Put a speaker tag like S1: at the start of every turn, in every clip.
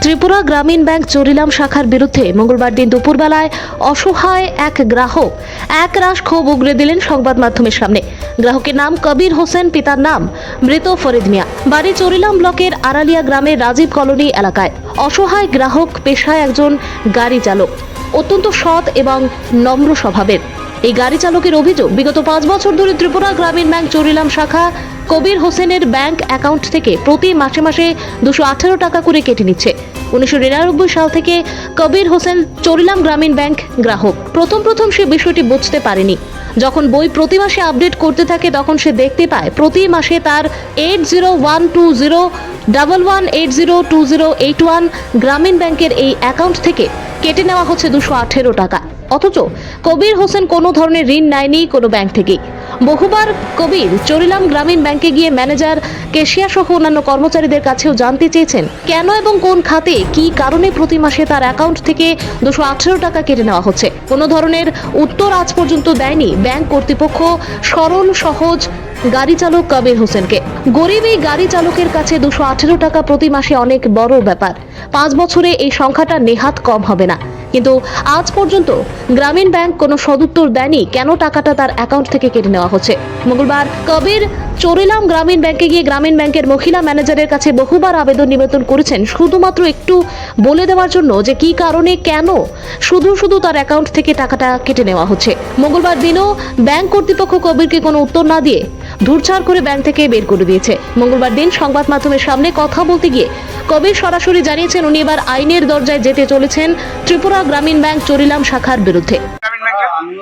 S1: ত্রিপুরা গ্রামীণ ব্যাংক চরিলাম শাখার বিরুদ্ধে মঙ্গলবার দিন দুপুরবেলায় অসহায় এক গ্রাহক একরাশ ক্ষোভ উগরে দিলেন সংবাদ মাধ্যমের সামনে। গ্রাহকের নাম কবির হোসেন, পিতার নাম মৃত ফরিদ মিয়া, বাড়ি চরিলাম ব্লকের আড়ালিয়া গ্রামের রাজীব কলোনি এলাকায়। অসহায় গ্রাহক পেশায় একজন গাড়ি চালক, অত্যন্ত সৎ এবং নম্র স্বভাবের। এই গাড়ি চালকের অভিযোগ, বিগত 5 বছর ধরে ত্রিপুরা গ্রামীণ ব্যাংক চরিলাম শাখা কবির হোসেনের ব্যাংক অ্যাকাউন্ট থেকে প্রতি মাসে মাসে 218 টাকা করে কেটে নিচ্ছে। 1999 সাল থেকে কবির হোসেন চরিলাম গ্রামীণ ব্যাংক গ্রাহক। প্রথম সে বিষয়টি বুঝতে পারেনি। যখন বই প্রতি মাসে আপডেট করতে থাকে তখন সে দেখতে পায় প্রতি মাসে তার 801201180208 গ্রামীণ ব্যাংকের এই অ্যাকাউন্ট থেকে কেটে নেওয়া হচ্ছে 218 টাকা। অথচ কবির হোসেন কোনো ধরনের ঋণ নেয়নি কোনো ব্যাংক থেকেই। বহুবার কবির চরিলাম গ্রামীণ ব্যাংকে গিয়ে ম্যানেজার, ক্যাশিয়ার সহ অন্যান্য কর্মচারীদের কাছেও জানতে চেয়েছেন কেন এবং কোন খাতে কি কারণে প্রতি মাসে তার অ্যাকাউন্ট থেকে 218 টাকা কেটে নেওয়া হচ্ছে। কোনো ধরনের উত্তর আজ পর্যন্ত দেয়নি ব্যাংক কর্তৃপক্ষ সরল সহজ গাড়ি চালক কবির হোসেনকে। গরিব এই গাড়ি চালকের কাছে 218 টাকা প্রতি মাসে অনেক বড় ব্যাপার। 5 বছরে এই সংখ্যাটা নেহাত কম হবে না। কিন্তু আজ পর্যন্ত গ্রামীণ ব্যাংক কোনো সদুত্তর দেয়নি কেন টাকাটা তার অ্যাকাউন্ট থেকে কেটে নেওয়া হচ্ছে। মঙ্গলবার কবির চরিলাম গ্রামীণ ব্যাংকে গিয়ে গ্রামীণ ব্যাংকের মহিলা ম্যানেজারের কাছে বহুবার আবেদন নিবেদন করেছেন, শুধুমাত্র একটু বলে দেওয়ার জন্য যে কি কারণে কেন শুধু তার অ্যাকাউন্ট থেকে টাকাটা কেটে নেওয়া হচ্ছে। মঙ্গলবার দিনও ব্যাংক কর্তৃপক্ষ কবিরকে কোনো উত্তর না দিয়ে ধুরছাড় করে ব্যাংক থেকে বের করে দিয়েছে। মঙ্গলবার দিন সংবাদ মাধ্যমের সামনে কথা বলতে গিয়ে কবির সরাসরি জানিয়েছেন উনি এবার আইনের দরজায় যেতে চলেছেন ত্রিপুরা গ্রামীণ ব্যাংক চরিলাম শাখার বিরুদ্ধে।
S2: আমি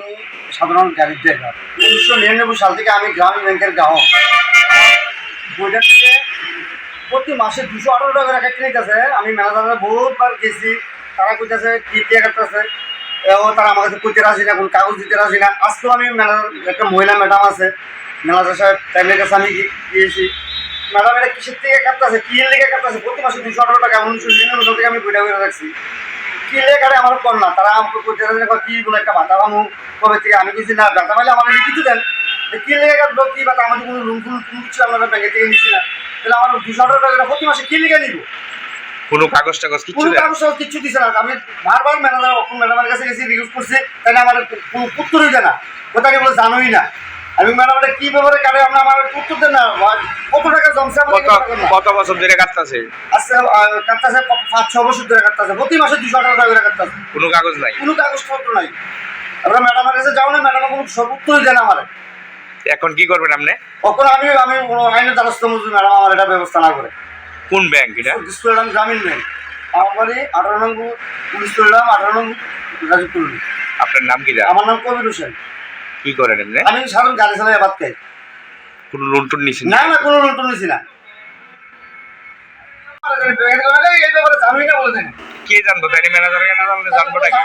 S2: সাধারণ গাড়ির ড্রাইভার। 1999 সাল থেকে আমি গ্রামীণ ব্যাংকের গ্রাহক। বইটা থেকে প্রতি মাসে 218 টাকা করে কেটে নিতেছে। আমি ম্যানেজারে বহুতবার গেছি, তারা কইতেছে কি দিয়ে কাটতেছে, তারা আমার কাছে কইতে রাজি না, কোনো কাগজ দিতে রাজি না। আজকেও আমি ম্যানেজার, একটা মহিলা ম্যাডাম আছে, ম্যানেজার সাহেব তাইলের কাছে আমি গিয়েছি, ম্যাডাম এটা কিসের থেকে কাটতেছে, কি লেগে কাটতেছে, প্রতি মাসে 218 টাকা। 1999 সাল থেকে আমি বইটা করে রাখছি, কি লেগে কাটে আমার কর না। তারা আমাকে কইতে রাজি না, কি বলে একটা ভাতা পামু কবে থেকে। আমি কইছি না, ভাতা পাইলে আমার কিছু দেন, কি লেগে কাটবো, কি ভাতা, আমাদের কোনো রুম কোনো কিছু আপনারা ব্যাংকে থেকে নিচ্ছি না, তাহলে আমার 218 টাকা প্রতি মাসে কি লেগে নিব।
S3: কোনো কাগজ টাগজ
S2: কিছু দিছে না। আমি বারবার ম্যাডামের কাছে গেছি, রিকোয়েস্ট করছি, তাই আমার কোনো উত্তরই দেয় না। কোথায় বলে জানোই না। আমি ম্যাডামটা কি ব্যাপারে কাটে, আমরা আমার উত্তর দেন না। কত টাকা জমছে,
S3: কত বছর ধরে কাটতেছে?
S2: আচ্ছা, কাটতেছে 5-6 বছর ধরে কাটতেছে, প্রতি মাসে 218 টাকা করে কাটতেছে।
S3: কোনো কাগজ নাই,
S2: কোনো কাগজপত্র নাই। আমরা ম্যাডামের কাছে যাও না, ম্যাডাম কোনো সব উত্তরই দেয় না আমার।
S3: এখন কি করবেন আপনি?
S2: তখন আমি আইনের দ্বারস্থ হচ্ছি, ম্যাডাম আমার এটা ব্যবস্থা না করে।
S3: কোন ব্যাংক এটা?
S2: চরিলাম গ্রামীণ ব্যাংক। আমার বাড়ি 18 নং পুলিশ চরিলাম, 18 নং রাজীব কলোনি।
S3: আপনার নাম কি?
S2: আমার নাম কবির হোসেন।
S3: কি করেন এমনি?
S2: আমি সাধারণ গাড়ি চালাই, বাদ খাই।
S3: কোনো লোন টোন নিছেন?
S2: না, কোনো লোন টোন নিছি না।
S3: কে জানবো? তাই ম্যানেজার জানবো নাকি?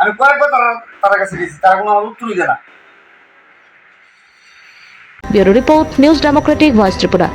S2: আমি কয়েকবার তার কাছে গেছি, তারা কোনো আমার উত্তরই দেয় না।
S1: Bureau report, news Democratic voice Tripura.